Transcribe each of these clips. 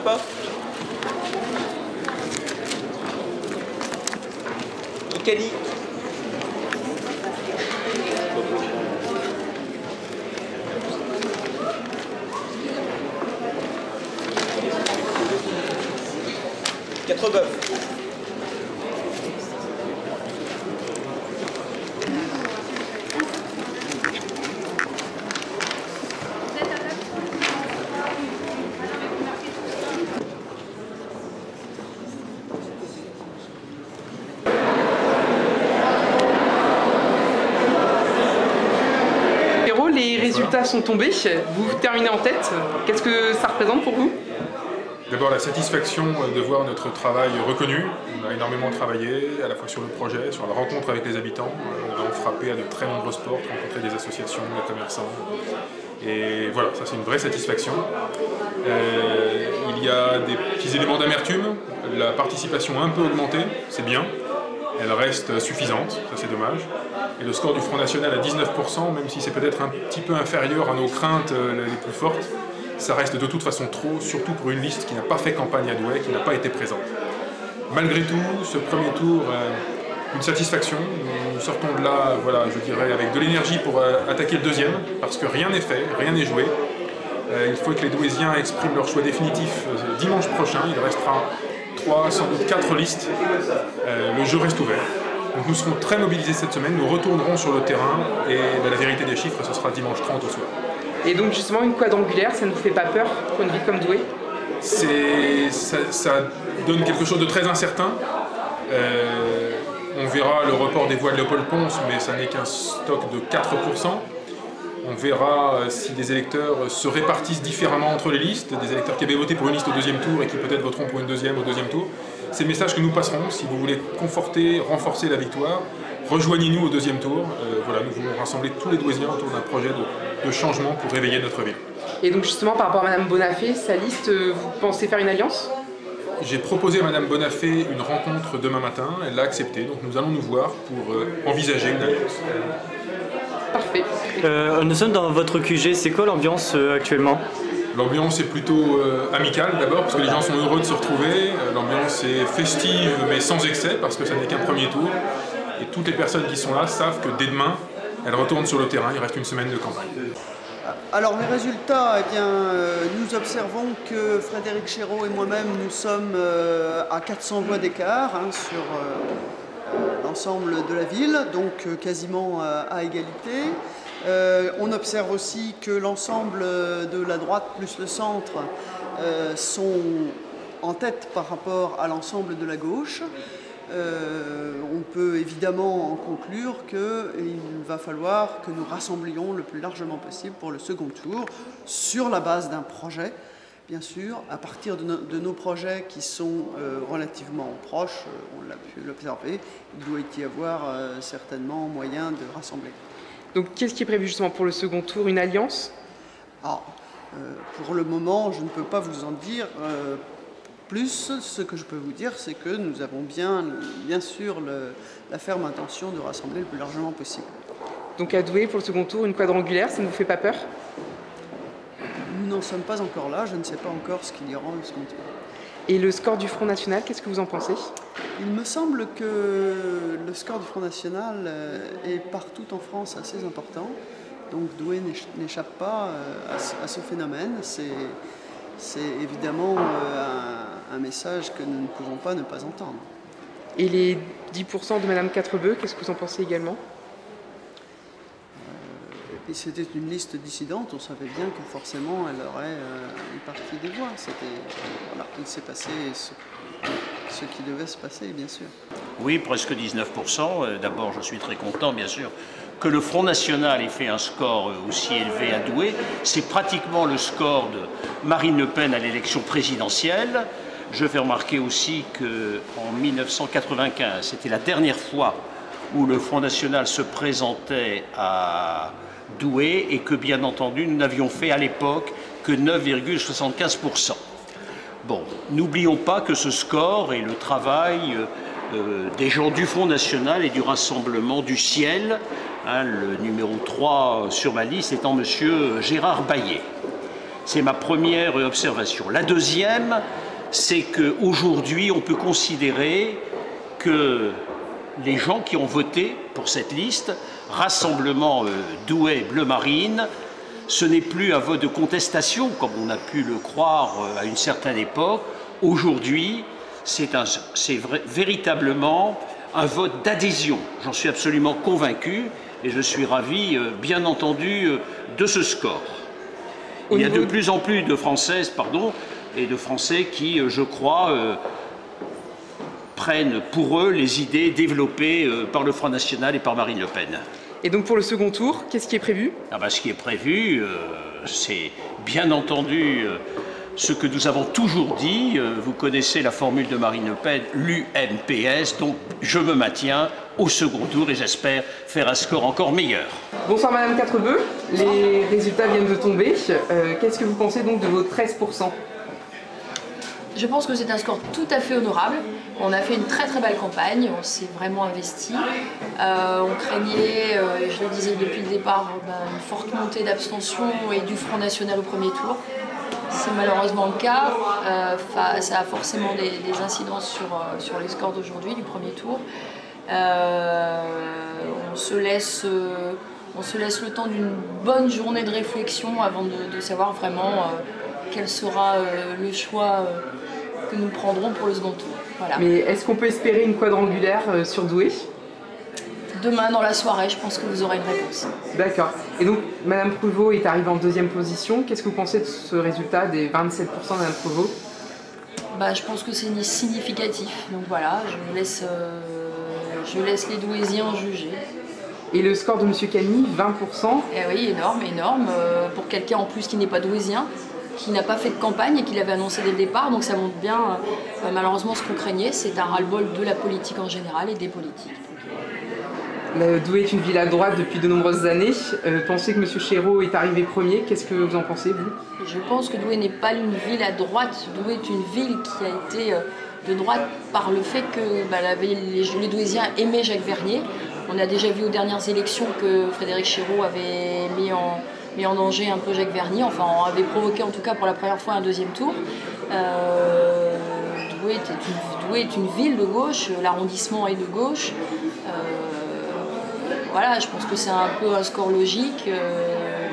Pas. Icali. Quatre bœufs. Les résultats sont tombés, vous terminez en tête, qu'est-ce que ça représente pour vous? D'abord la satisfaction de voir notre travail reconnu. On a énormément travaillé à la fois sur le projet, sur la rencontre avec les habitants. Nous avons frappé à de très nombreuses portes, rencontré des associations, des commerçants. Et voilà, ça c'est une vraie satisfaction. Il y a des petits éléments d'amertume. La participation a un peu augmenté, c'est bien. Elle reste suffisante, ça c'est dommage. Et le score du Front National à 19%, même si c'est peut-être un petit peu inférieur à nos craintes les plus fortes, ça reste de toute façon trop, surtout pour une liste qui n'a pas fait campagne à Douai, qui n'a pas été présente. Malgré tout, ce premier tour, une satisfaction. Nous sortons de là, voilà, je dirais, avec de l'énergie pour attaquer le deuxième, parce que rien n'est fait, rien n'est joué. Il faut que les Douaisiens expriment leur choix définitif dimanche prochain. Il restera 3, sans doute 4 listes. Le jeu reste ouvert. Donc nous serons très mobilisés cette semaine, nous retournerons sur le terrain et la vérité des chiffres, ce sera dimanche 30 au soir. Et donc justement une quadrangulaire, ça ne vous fait pas peur pour une ville comme Douai? Ça donne quelque chose de très incertain. On verra le report des voix de Léopold-Ponce, mais ça n'est qu'un stock de 4%. On verra si des électeurs se répartissent différemment entre les listes, des électeurs qui avaient voté pour une liste au deuxième tour et qui peut-être voteront pour une deuxième au deuxième tour. C'est le message que nous passerons. Si vous voulez conforter, renforcer la victoire, rejoignez-nous au deuxième tour. Voilà, nous voulons rassembler tous les Douaisiens autour d'un projet de changement pour réveiller notre ville. Et donc justement par rapport à Madame Bonafé, sa liste, vous pensez faire une alliance? J'ai proposé à Madame Bonafé une rencontre demain matin, elle l'a accepté, donc nous allons nous voir pour envisager une alliance. Parfait. Nous sommes dans votre QG, c'est quoi l'ambiance actuellement? L'ambiance est plutôt amicale d'abord, parce que les gens sont heureux de se retrouver. L'ambiance est festive, mais sans excès, parce que ça n'est qu'un premier tour. Et toutes les personnes qui sont là savent que dès demain, elles retournent sur le terrain, il reste une semaine de campagne. Alors les résultats, eh bien, nous observons que Frédéric Chéreau et moi-même, nous sommes à 400 voix d'écart sur l'ensemble de la ville, donc quasiment à égalité. On observe aussi que l'ensemble de la droite plus le centre sont en tête par rapport à l'ensemble de la gauche. On peut évidemment en conclure qu'il va falloir que nous rassemblions le plus largement possible pour le second tour sur la base d'un projet, bien sûr, à partir de nos projets qui sont relativement proches, on l'a pu l'observer, il doit y avoir certainement moyen de rassembler. Donc qu'est-ce qui est prévu justement pour le second tour? Une alliance? Pour le moment, je ne peux pas vous en dire plus. Ce que je peux vous dire, c'est que nous avons bien sûr la ferme intention de rassembler le plus largement possible. Donc à Douai, pour le second tour, une quadrangulaire, ça ne vous fait pas peur? Nous n'en sommes pas encore là, je ne sais pas encore ce qu'il y aura au second tour. Et le score du Front National, qu'est-ce que vous en pensez? Il me semble que le score du Front National est partout en France assez important. Donc Douai n'échappe pas à ce phénomène. C'est évidemment un message que nous ne pouvons pas ne pas entendre. Et les 10% de Madame Quatrebœuf, qu'est-ce que vous en pensez également? C'était une liste dissidente, on savait bien que forcément elle aurait une partie des voix. Voilà, il s'est passé ce qui devait se passer, bien sûr. Oui, presque 19%. D'abord, je suis très content, bien sûr, que le Front National ait fait un score aussi élevé à Douai. C'est pratiquement le score de Marine Le Pen à l'élection présidentielle. Je fais remarquer aussi qu'en 1995, c'était la dernière fois où le Front National se présentait à Douai et que, bien entendu, nous n'avions fait à l'époque que 9,75%. Bon, n'oublions pas que ce score est le travail des gens du Front National et du Rassemblement du Ciel, Le numéro 3 sur ma liste étant monsieur Gérard Baillet. C'est ma première observation. La deuxième, c'est qu'aujourd'hui, on peut considérer que les gens qui ont voté pour cette liste, Rassemblement Douai Bleu Marine, ce n'est plus un vote de contestation, comme on a pu le croire à une certaine époque. Aujourd'hui, c'est véritablement un vote d'adhésion. J'en suis absolument convaincu et je suis ravi, bien entendu, de ce score. Il y a de plus en plus de Françaises, et de Français qui, je crois, prennent pour eux les idées développées par le Front National et par Marine Le Pen. Et donc pour le second tour, qu'est-ce qui est prévu? Ce qui est prévu, c'est bien entendu ce que nous avons toujours dit. Vous connaissez la formule de Marine Le Pen, l'UMPS, donc je me maintiens au second tour et j'espère faire un score encore meilleur. Bonsoir Madame Quatrebeu, les résultats viennent de tomber. Qu'est-ce que vous pensez donc de vos 13%? Je pense que c'est un score tout à fait honorable. On a fait une très très belle campagne, on s'est vraiment investi. On craignait, je le disais depuis le départ, une forte montée d'abstention et du Front National au premier tour. C'est malheureusement le cas. Ça a forcément des incidences sur les scores d'aujourd'hui, du premier tour. On se laisse le temps d'une bonne journée de réflexion avant de savoir vraiment quel sera le choix que nous prendrons pour le second tour. Voilà. Mais est-ce qu'on peut espérer une quadrangulaire sur Douai? Demain dans la soirée, je pense que vous aurez une réponse. D'accord. Et donc, Madame Prevot est arrivée en deuxième position. Qu'est-ce que vous pensez de ce résultat des 27% de Madame Prevot? Je pense que c'est significatif. Donc voilà, je laisse les Douaisiens juger. Et le score de Monsieur Cany, 20%? Eh oui, énorme, énorme. Pour quelqu'un en plus qui n'est pas douaisien, qui n'a pas fait de campagne et qui l'avait annoncé dès le départ. Donc ça montre bien, malheureusement, ce qu'on craignait, c'est un ras-le-bol de la politique en général et des politiques. Douai est une ville à droite depuis de nombreuses années. Pensez que M. Chéreau est arrivé premier. Qu'est-ce que vous en pensez, vous? Je pense que Douai n'est pas une ville à droite. Douai est une ville qui a été de droite par le fait que les Douaisiens aimaient Jacques Vernier. On a déjà vu aux dernières élections que Frédéric Chéreau avait mis en danger un peu Jacques Vernier, enfin avait provoqué en tout cas pour la première fois un deuxième tour. Douai est une ville de gauche, l'arrondissement est de gauche. Voilà, je pense que c'est un peu un score logique.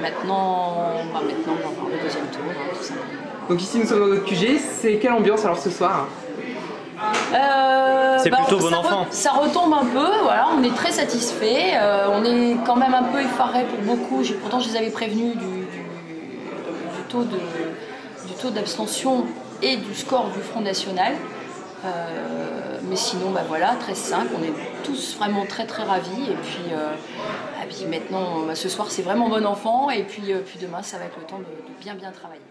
Maintenant, on va voir le deuxième tour, tout simplement. Donc ici nous sommes dans notre QG, c'est quelle ambiance alors ce soir? C'est plutôt bon enfant. Ça retombe un peu, voilà, on est très satisfait. On est quand même un peu effaré pour beaucoup. Pourtant, je les avais prévenus du taux d'abstention et du score du Front National. Mais sinon, voilà, 13-5, on est tous vraiment très très ravis. Et puis maintenant, ce soir, c'est vraiment bon enfant. Et puis demain, ça va être le temps de bien travailler.